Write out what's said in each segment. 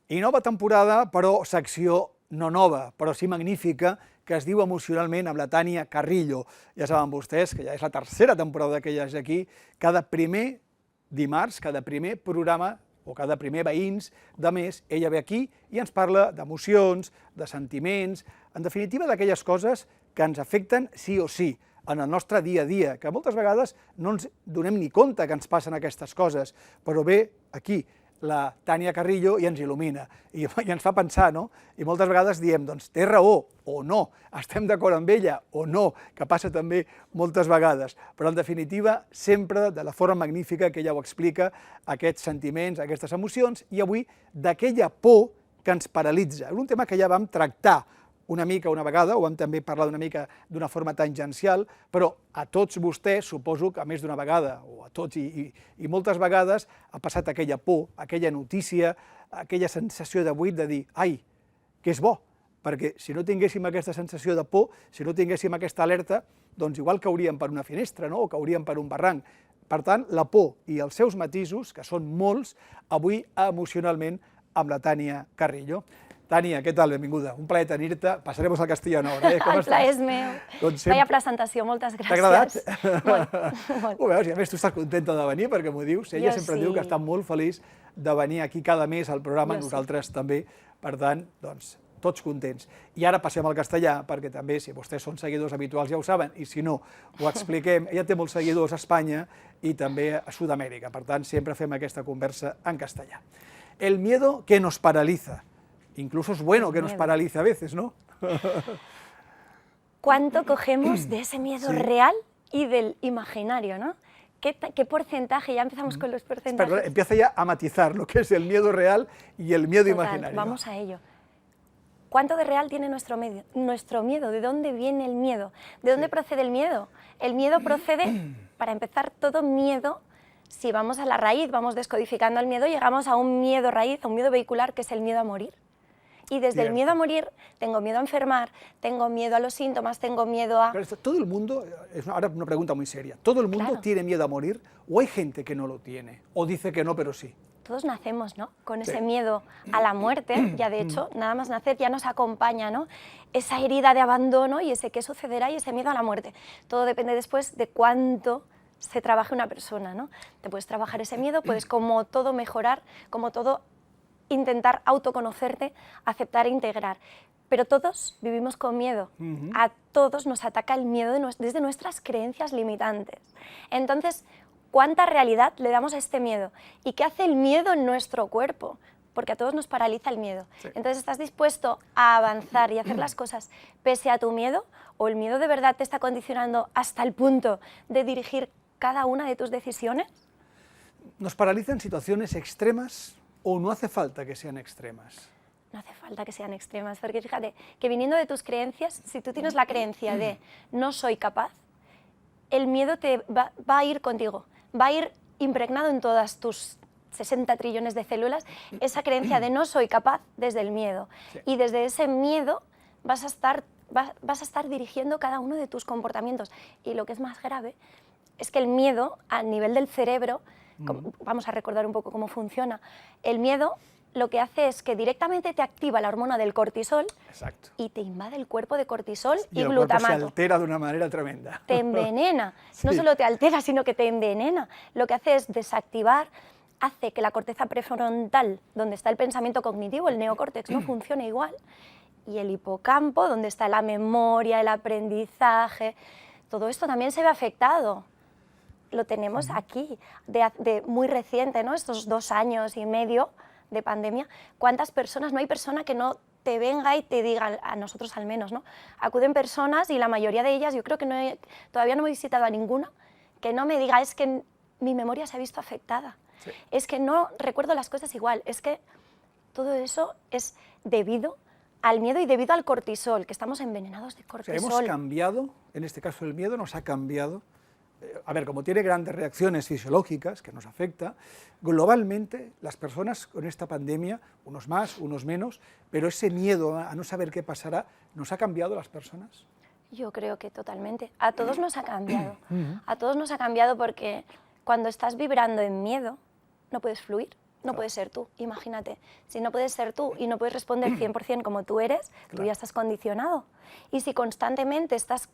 I nova temporada, però secció no nova, però sí magnífica, que es diu Emocionalment amb la Tània Carrillo. Ja saben vostès que ja és la tercera temporada que ella és aquí. Cada primer dimarts, cada primer programa o cada primer veïns de mes, ella ve aquí i ens parla d'emocions, de sentiments, en definitiva d'aquelles coses que ens afecten sí o sí en el nostre dia a dia, que moltes vegades no ens donem ni compte que ens passen aquestes coses, però ve aquí la Tània Carrillo i ens il·lumina, i ens fa pensar, no? I moltes vegades diem, doncs té raó, o no, estem d'acord amb ella, o no, que passa també moltes vegades, però en definitiva sempre de la forma magnífica que ella ho explica, aquests sentiments, aquestes emocions, i avui d'aquella por que ens paralitza. És un tema que ja vam tractar una mica una vegada, ho vam també parlar una mica d'una forma tangencial, però a tots vostès, suposo que a més d'una vegada, o a tots i moltes vegades, ha passat aquella por, aquella notícia, aquella sensació de buit de dir, ai, que és bo, perquè si no tinguéssim aquesta sensació de por, si no tinguéssim aquesta alerta, doncs igual cauríem per una finestra, no? O cauríem per un barranc. Per tant, la por i els seus matisos, que són molts, avui emocionalment amb la Tània Carrillo. Tània, què tal? Benvinguda. Un plaer tenir-te. Passaremos al castellano ahora. El plaer és meu. Vaya presentació, moltes gràcies. T'ha agradat? Molt. Ho veus, i a més tu estàs contenta de venir perquè m'ho dius. Ella sempre diu que està molt feliç de venir aquí cada mes al programa, nosaltres també. Per tant, doncs, tots contents. I ara passem al castellà, perquè també, si vostès són seguidors habituals ja ho saben, i si no, ho expliquem. Ella té molts seguidors a Espanya i també a Sud-amèrica. Per tant, sempre fem aquesta conversa en castellà. El miedo que nos paraliza. Incluso es bueno que nos paralice a veces, ¿no? ¿Cuánto cogemos de ese miedo real y del imaginario, ¿no? ¿Qué porcentaje? Ya empezamos con los porcentajes. Perdón, empieza ya a matizar lo que es el miedo real y el miedo imaginario. Vamos a ello. ¿Cuánto de real tiene nuestro miedo? ¿De dónde viene el miedo? ¿De dónde procede el miedo? El miedo procede, para empezar, todo miedo. Si vamos a la raíz, vamos descodificando el miedo, llegamos a un miedo raíz, a un miedo vehicular, que es el miedo a morir. Y desde el miedo a morir, tengo miedo a enfermar, tengo miedo a los síntomas, tengo miedo a... Pero todo el mundo, es ahora una pregunta muy seria, ¿todo el mundo tiene miedo a morir o hay gente que no lo tiene? ¿O dice que no, pero sí? Todos nacemos, ¿no? Con ese miedo a la muerte, ya de hecho, nada más nacer ya nos acompaña, ¿no? Esa herida de abandono y ese qué sucederá y ese miedo a la muerte. Todo depende después de cuánto se trabaje una persona, ¿no? Te puedes trabajar ese miedo, puedes como todo mejorar, como todo intentar autoconocerte, aceptar e integrar. Pero todos vivimos con miedo. A todos nos ataca el miedo desde nuestras creencias limitantes. Entonces, ¿cuánta realidad le damos a este miedo? ¿Y qué hace el miedo en nuestro cuerpo? Porque a todos nos paraliza el miedo. Entonces, ¿estás dispuesto a avanzar y hacer las cosas pese a tu miedo? ¿O el miedo de verdad te está condicionando hasta el punto de dirigir cada una de tus decisiones? ¿Nos paralizan situaciones extremas o no hace falta que sean extremas? No hace falta que sean extremas, porque fíjate, que viniendo de tus creencias, si tú tienes la creencia de no soy capaz, el miedo va a ir contigo, va a ir impregnado en todas tus 60 trillones de células, esa creencia de no soy capaz desde el miedo. Y desde ese miedo vas a estar dirigiendo cada uno de tus comportamientos. Y lo que es más grave es que el miedo, a nivel del cerebro, vamos a recordar un poco cómo funciona, el miedo lo que hace es que directamente te activa la hormona del cortisol y te invade el cuerpo de cortisol y glutamato. El cuerpo se altera de una manera tremenda. Te envenena, no solo te altera, sino que te envenena. Lo que hace es desactivar, hace que la corteza prefrontal, donde está el pensamiento cognitivo, el neocórtex, no funcione igual, y el hipocampo, donde está la memoria, el aprendizaje, todo esto también se ve afectado. Lo tenemos aquí, de muy reciente, ¿no? Estos 2 años y medio de pandemia. ¿Cuántas personas? No hay persona que no te venga y te diga, a nosotros al menos, ¿no? Acuden personas y la mayoría de ellas, yo creo que todavía no he visitado a ninguna, que no me diga, es que mi memoria se ha visto afectada, es que no recuerdo las cosas igual, es que todo eso es debido al miedo y debido al cortisol, que estamos envenenados de cortisol. O sea, hemos cambiado, en este caso el miedo nos ha cambiado. A ver, como tiene grandes reacciones fisiológicas que nos afecta, globalmente las personas con esta pandemia, unos más, unos menos, pero ese miedo a no saber qué pasará, ¿nos ha cambiado las personas? Yo creo que totalmente. A todos nos ha cambiado. A todos nos ha cambiado porque cuando estás vibrando en miedo, no puedes fluir. no puedes ser tú, imagínate. Si no puedes ser tú y no puedes responder 100% como tú eres, tú ya estás condicionado. Y si constantemente estás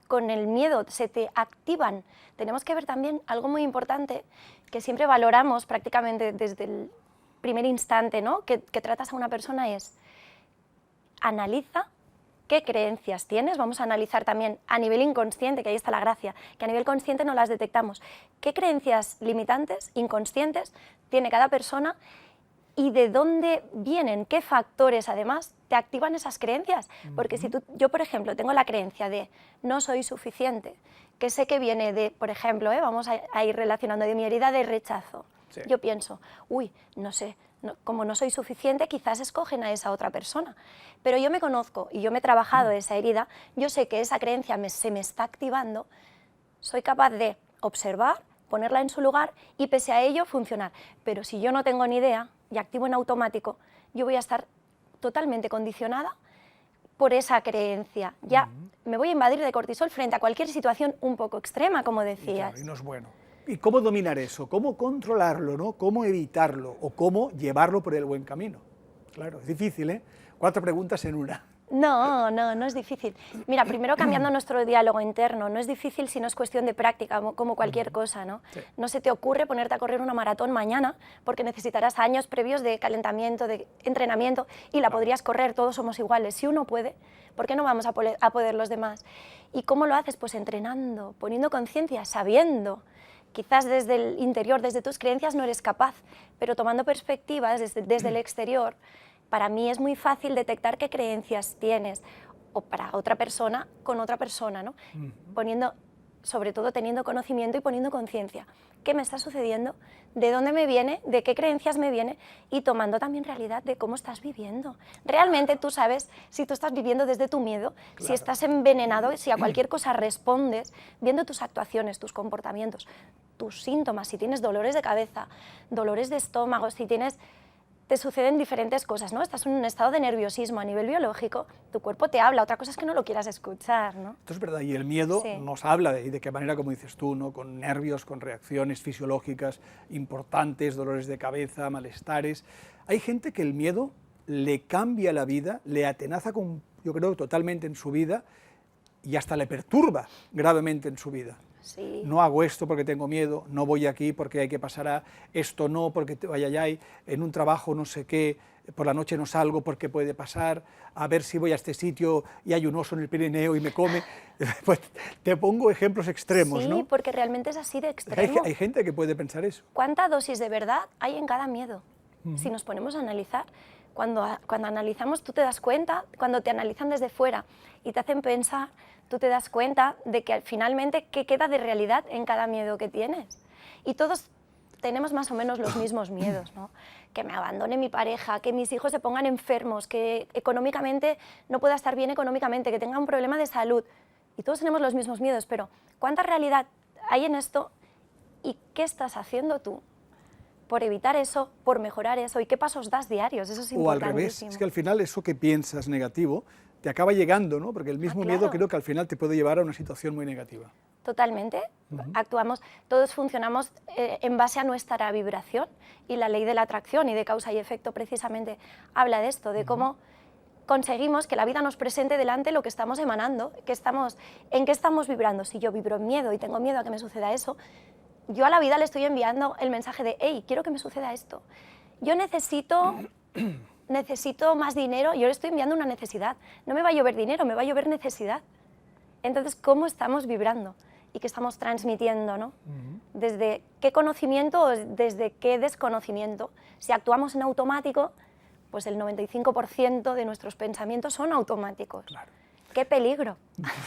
con el miedo, se te activan. Tenemos que ver también algo muy importante que siempre valoramos prácticamente desde el primer instante, ¿no? que tratas a una persona, es analiza qué creencias tienes. Vamos a analizar también a nivel inconsciente, que ahí está la gracia, que a nivel consciente no las detectamos. ¿Qué creencias limitantes, inconscientes, tiene cada persona y de dónde vienen? ¿Qué factores, además, te activan esas creencias? Porque si yo, por ejemplo, tengo la creencia de no soy suficiente, que sé que viene de, por ejemplo, vamos a ir relacionando, de mi herida de rechazo. Sí. Yo pienso, uy, no sé, como no soy suficiente, quizás escogen a esa otra persona. Pero yo me conozco y yo me he trabajado esa herida, yo sé que esa creencia se me está activando, soy capaz de observar, ponerla en su lugar y pese a ello funcionar. Pero si yo no tengo ni idea y activo en automático, yo voy a estar totalmente condicionada por esa creencia. Ya me voy a invadir de cortisol frente a cualquier situación un poco extrema, como decías. Claro, y no es bueno. ¿Y cómo dominar eso? ¿Cómo controlarlo, ¿no? ¿Cómo evitarlo? ¿O cómo llevarlo por el buen camino? Claro, es difícil, ¿eh? 4 preguntas en una. No es difícil. Mira, primero cambiando nuestro diálogo interno, no es difícil si no es cuestión de práctica, como cualquier cosa, ¿no? Sí. No se te ocurre ponerte a correr una maratón mañana porque necesitarás años previos de calentamiento, de entrenamiento y la podrías correr, todos somos iguales. Si uno puede, ¿por qué no vamos a poder los demás? ¿Y cómo lo haces? Pues entrenando, poniendo conciencia, sabiendo. Quizás desde el interior, desde tus creencias no eres capaz, pero tomando perspectivas desde el exterior, para mí es muy fácil detectar qué creencias tienes, o para otra persona, con otra persona, ¿no? Sobre todo teniendo conocimiento y poniendo conciencia. ¿Qué me está sucediendo? ¿De dónde me viene? ¿De qué creencias me viene? Y tomando también realidad de cómo estás viviendo. Realmente tú sabes si tú estás viviendo desde tu miedo, claro, si estás envenenado, si a cualquier cosa respondes, viendo tus actuaciones, tus comportamientos, tus síntomas, si tienes dolores de cabeza, dolores de estómago, si tienes... Te suceden diferentes cosas, ¿no? Estás en un estado de nerviosismo a nivel biológico, tu cuerpo te habla, otra cosa es que no lo quieras escuchar, ¿no? Esto es verdad, y el miedo nos habla de qué manera, como dices tú, ¿no? Con nervios, con reacciones fisiológicas importantes, dolores de cabeza, malestares. Hay gente que el miedo le cambia la vida, le atenaza, yo creo, totalmente en su vida y hasta le perturba gravemente en su vida. Sí. No hago esto porque tengo miedo, no voy aquí porque hay que pasar a esto, no porque vaya allá, en un trabajo no sé qué, por la noche no salgo porque puede pasar, a ver si voy a este sitio y hay un oso en el Pirineo y me come. Pues te pongo ejemplos extremos, sí, ¿no? Sí, porque realmente es así de extremo. Hay gente que puede pensar eso. ¿Cuánta dosis de verdad hay en cada miedo? Si nos ponemos a analizar, cuando analizamos tú te das cuenta, cuando te analizan desde fuera y te hacen pensar, tú te das cuenta de que finalmente qué queda de realidad en cada miedo que tienes. Y todos tenemos más o menos los mismos miedos, ¿no? Que me abandone mi pareja, que mis hijos se pongan enfermos, que económicamente no pueda estar bien económicamente, que tenga un problema de salud. Y todos tenemos los mismos miedos, pero ¿cuánta realidad hay en esto? ¿Y qué estás haciendo tú por evitar eso, por mejorar eso? ¿Y qué pasos das diarios? Eso es importantísimo. O al revés, es que al final eso que piensas negativo te acaba llegando, ¿no? Porque el mismo claro. miedo creo que al final te puede llevar a una situación muy negativa. Totalmente. Actuamos, todos funcionamos en base a nuestra vibración y la ley de la atracción y de causa y efecto precisamente habla de esto, de cómo conseguimos que la vida nos presente delante lo que estamos emanando, en qué estamos vibrando. Si yo vibro en miedo y tengo miedo a que me suceda eso, yo a la vida le estoy enviando el mensaje de hey, quiero que me suceda esto. Yo necesito más dinero, yo le estoy enviando una necesidad. No me va a llover dinero, me va a llover necesidad. Entonces, ¿cómo estamos vibrando? Y qué estamos transmitiendo, ¿no? ¿Desde qué conocimiento o desde qué desconocimiento? Si actuamos en automático, pues el 95% de nuestros pensamientos son automáticos. Claro. ¡Qué peligro!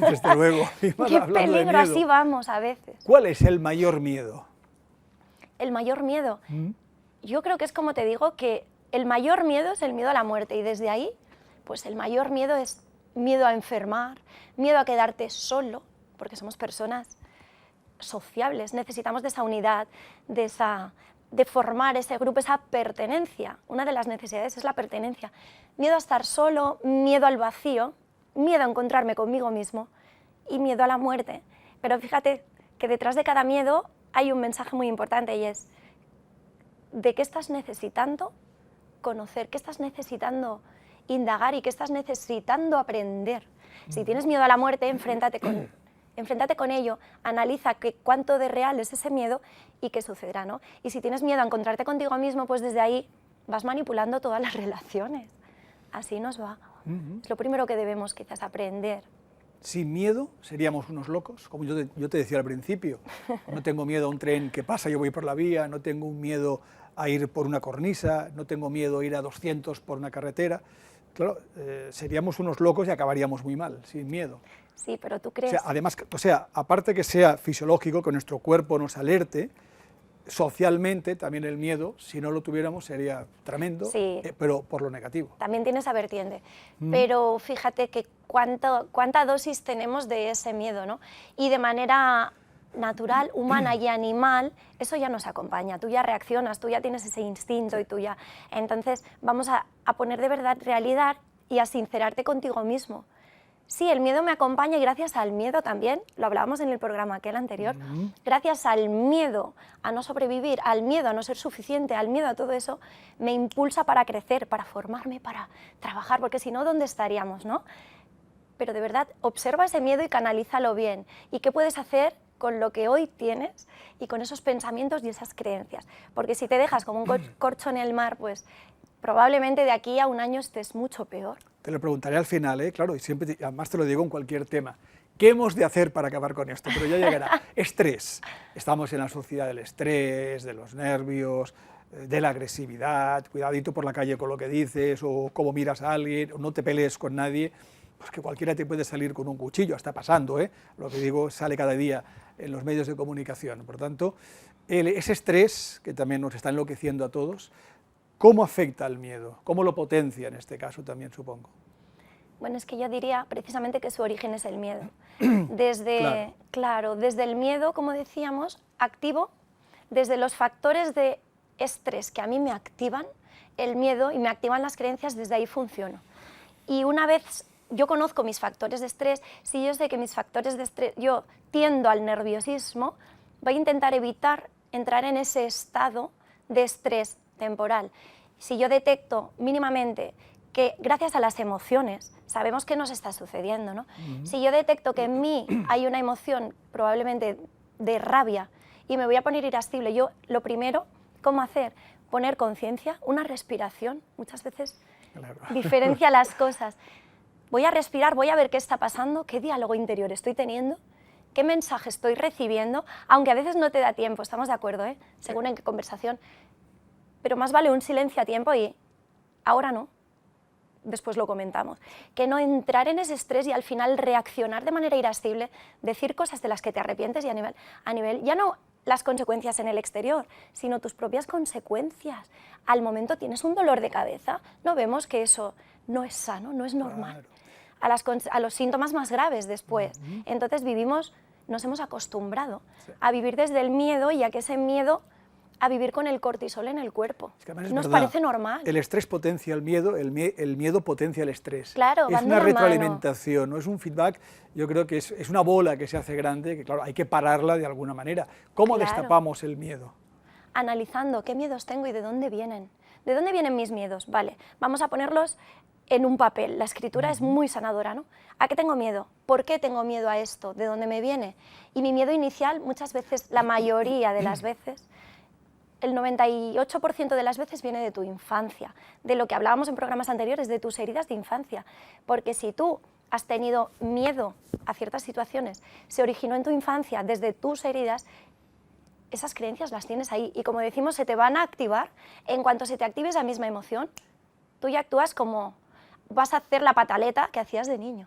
Desde luego. ¡Qué peligro! Así vamos a veces. ¿Cuál es el mayor miedo? El mayor miedo. Yo creo que es como te digo, que el mayor miedo es el miedo a la muerte y desde ahí, pues el mayor miedo es miedo a enfermar, miedo a quedarte solo, porque somos personas sociables, necesitamos de esa unidad, de formar ese grupo, esa pertenencia. Una de las necesidades es la pertenencia. Miedo a estar solo, miedo al vacío, miedo a encontrarme conmigo mismo y miedo a la muerte. Pero fíjate que detrás de cada miedo hay un mensaje muy importante y es de qué estás necesitando conocer, qué estás necesitando indagar y qué estás necesitando aprender. Si tienes miedo a la muerte, enfréntate con ello, analiza cuánto de real es ese miedo y qué sucederá, ¿no? Y si tienes miedo a encontrarte contigo mismo, pues desde ahí vas manipulando todas las relaciones. Así nos va. Es lo primero que debemos quizás aprender. Sin miedo seríamos unos locos, como yo te decía al principio. No tengo miedo a un tren que pasa, yo voy por la vía, no tengo un miedo a ir por una cornisa, no tengo miedo a ir a 200 por una carretera. Claro, seríamos unos locos y acabaríamos muy mal, sin miedo. Sí, pero tú crees... Además, aparte que sea fisiológico, que nuestro cuerpo nos alerte, socialmente también el miedo, si no lo tuviéramos, sería tremendo, sí, pero por lo negativo. También tiene esa vertiente, pero fíjate que cuánta dosis tenemos de ese miedo, ¿no? Y de manera natural, humana y animal, eso ya nos acompaña, tú ya reaccionas, tú ya tienes ese instinto y tú ya... Entonces vamos a poner de verdad realidad y a sincerarte contigo mismo. Sí, el miedo me acompaña y gracias al miedo también, lo hablábamos en el programa aquel anterior, gracias al miedo a no sobrevivir, al miedo a no ser suficiente, al miedo a todo eso, me impulsa para crecer, para formarme, para trabajar, porque si no, ¿dónde estaríamos, no? Pero de verdad, observa ese miedo y canalízalo bien. ¿Y qué puedes hacer con lo que hoy tienes y con esos pensamientos y esas creencias? Porque si te dejas como un corcho en el mar, pues probablemente de aquí a un año estés mucho peor. Te lo preguntaré al final, claro, y siempre, además te lo digo en cualquier tema. ¿Qué hemos de hacer para acabar con esto? Pero ya llegará. Estrés. Estamos en la sociedad del estrés, de los nervios, de la agresividad, cuidadito por la calle con lo que dices, o cómo miras a alguien, o no te pelees con nadie, pues que cualquiera te puede salir con un cuchillo, está pasando, lo que digo sale cada día en los medios de comunicación. Por tanto, ese estrés, que también nos está enloqueciendo a todos, ¿cómo afecta al miedo? ¿Cómo lo potencia en este caso también, supongo? Bueno, es que yo diría precisamente que su origen es el miedo. Desde el miedo, como decíamos, activo, desde los factores de estrés que a mí me activan el miedo y me activan las creencias, desde ahí funciono. Y una vez yo conozco mis factores de estrés, si yo sé que mis factores de estrés, yo tiendo al nerviosismo, voy a intentar evitar entrar en ese estado de estrés temporal. Si yo detecto mínimamente que gracias a las emociones sabemos qué nos está sucediendo, ¿no? Si yo detecto que en mí hay una emoción probablemente de rabia y me voy a poner irascible, yo lo primero, ¿cómo hacer? Poner conciencia, una respiración, muchas veces diferencia las cosas. Voy a respirar, voy a ver qué está pasando, qué diálogo interior estoy teniendo, qué mensaje estoy recibiendo, aunque a veces no te da tiempo, estamos de acuerdo, según en qué conversación, pero más vale un silencio a tiempo y ahora no, después lo comentamos, que no entrar en ese estrés y al final reaccionar de manera irascible, decir cosas de las que te arrepientes y a nivel ya no las consecuencias en el exterior, sino tus propias consecuencias. Al momento tienes un dolor de cabeza, no vemos que eso no es sano, no es normal. A los síntomas más graves después. Entonces nos hemos acostumbrado a vivir desde el miedo y a que ese miedo a vivir con el cortisol en el cuerpo. Es que además nos parece normal. El estrés potencia el miedo potencia el estrés. Claro, es una retroalimentación, no es un feedback. Yo creo que es una bola que se hace grande, que claro, hay que pararla de alguna manera. ¿Cómo destapamos el miedo? Analizando qué miedos tengo y de dónde vienen. ¿De dónde vienen mis miedos? Vale, vamos a ponerlos en un papel. La escritura es muy sanadora, ¿no? ¿A qué tengo miedo? ¿Por qué tengo miedo a esto? ¿De dónde me viene? Y mi miedo inicial, muchas veces, la mayoría de las veces, el 98% de las veces viene de tu infancia, de lo que hablábamos en programas anteriores, de tus heridas de infancia. Porque si tú has tenido miedo a ciertas situaciones, se originó en tu infancia desde tus heridas, esas creencias las tienes ahí. Y como decimos, se te van a activar. En cuanto se te active esa misma emoción, tú ya actúas como vas a hacer la pataleta que hacías de niño.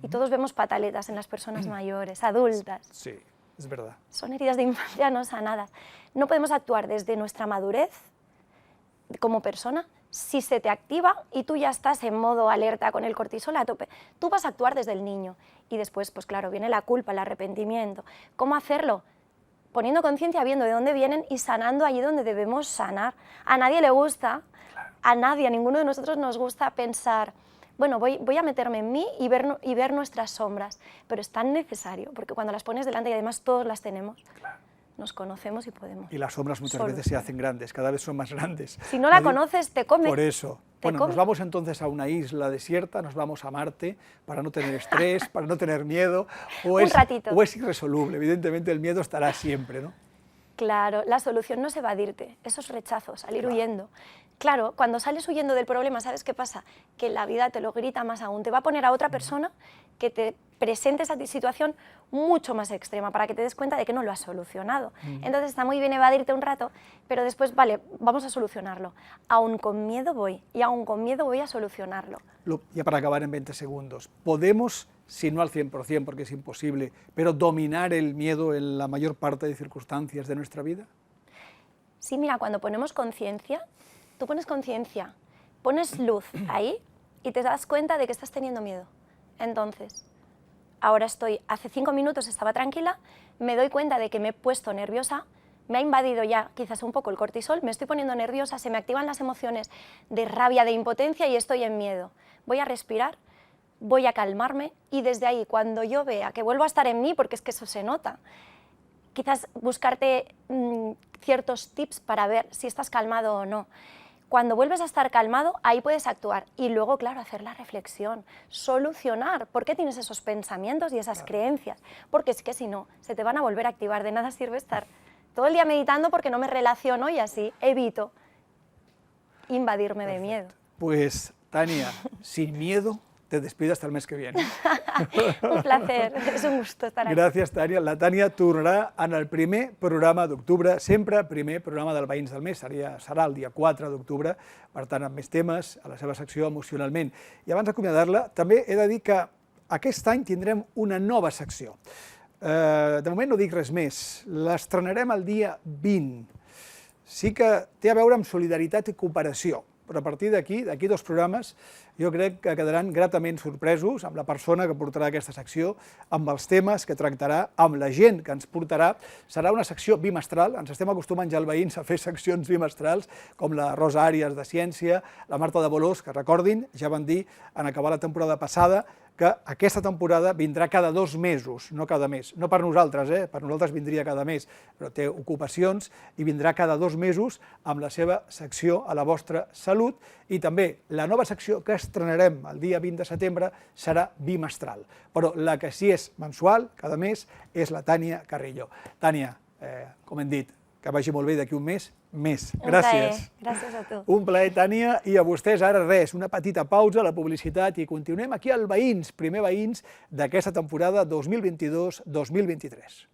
Y todos vemos pataletas en las personas mayores, adultas. Sí, es verdad. Son heridas de infancia no sanadas. No podemos actuar desde nuestra madurez como persona si se te activa y tú ya estás en modo alerta con el cortisol a tope. Tú vas a actuar desde el niño y después, pues claro, viene la culpa, el arrepentimiento. ¿Cómo hacerlo? Poniendo conciencia, viendo de dónde vienen y sanando allí donde debemos sanar. A nadie le gusta, a ninguno de nosotros nos gusta pensar, bueno, voy a meterme en mí y ver nuestras sombras, pero es tan necesario, porque cuando las pones delante y además todos las tenemos, nos conocemos y podemos. Y las sombras muchas veces se hacen grandes, cada vez son más grandes. Si no la conoces, te come. Por eso. Bueno, nos vamos entonces a una isla desierta, nos vamos a Marte para no tener estrés, para no tener miedo. Un ratito. O es irresoluble, evidentemente el miedo estará siempre, ¿no? Claro, la solución no es evadirte, eso es rechazo, salir huyendo. Claro, cuando sales huyendo del problema, ¿sabes qué pasa? Que la vida te lo grita más aún, te va a poner a otra persona que te presente esa situación mucho más extrema para que te des cuenta de que no lo has solucionado. Entonces está muy bien evadirte un rato, pero después, vale, vamos a solucionarlo. Aún con miedo voy, y aún con miedo voy a solucionarlo. Ya para acabar en 20 segundos, ¿podemos, si no al 100%, porque es imposible, pero dominar el miedo en la mayor parte de circunstancias de nuestra vida? Sí, mira, cuando ponemos conciencia, tú pones conciencia, pones luz ahí y te das cuenta de que estás teniendo miedo. Entonces, ahora hace 5 minutos estaba tranquila, me doy cuenta de que me he puesto nerviosa, me ha invadido ya quizás un poco el cortisol, me estoy poniendo nerviosa, se me activan las emociones de rabia, de impotencia y estoy en miedo. Voy a respirar, voy a calmarme y desde ahí, cuando yo vea que vuelvo a estar en mí, porque es que eso se nota, quizás buscarte ciertos tips para ver si estás calmado o no. Cuando vuelves a estar calmado, ahí puedes actuar y luego, claro, hacer la reflexión, solucionar por qué tienes esos pensamientos y esas creencias, porque es que si no, se te van a volver a activar, de nada sirve estar todo el día meditando porque no me relaciono y así evito invadirme de miedo. Pues, Tania, sin miedo, te despido hasta el mes que viene. Un placer, és un gusto estar aquí. Gràcies, Tània. La Tània tornarà en el primer programa d'octubre, sempre primer programa del Veïns del Mes, serà el dia 4 d'octubre, per tant, amb més temes, a la seva secció Emocionalment. I abans d'acomiadar-la, també he de dir que aquest any tindrem una nova secció. De moment no dic res més, l'estrenarem el dia 20. Sí que té a veure amb solidaritat i cooperació, però a partir d'aquí 2 programes, jo crec que quedaran gratament sorpresos amb la persona que portarà aquesta secció, amb els temes que tractarà, amb la gent que ens portarà. Serà una secció bimestral, ens estem acostumant ja els veïns a fer seccions bimestrals, com la Rosa Àrias de Ciència, la Marta de Bolós, que recordin, ja van dir en acabar la temporada passada que aquesta temporada vindrà cada 2 mesos, no cada mes. No per nosaltres, per nosaltres vindria cada mes, però té ocupacions i vindrà cada 2 mesos amb la seva secció a la vostra salut i també la nova secció que estrenarem el dia 20 de setembre serà bimestral, però la que sí és mensual, cada mes, és la Tània Carrillo. Tània, com hem dit, que vagi molt bé d'aquí un mes, més. Gràcies. Gràcies a tu. Un plaer, Tània, i a vostès ara res, una petita pausa, la publicitat, i continuem aquí al Veïns, primer Veïns d'aquesta temporada 2022-2023.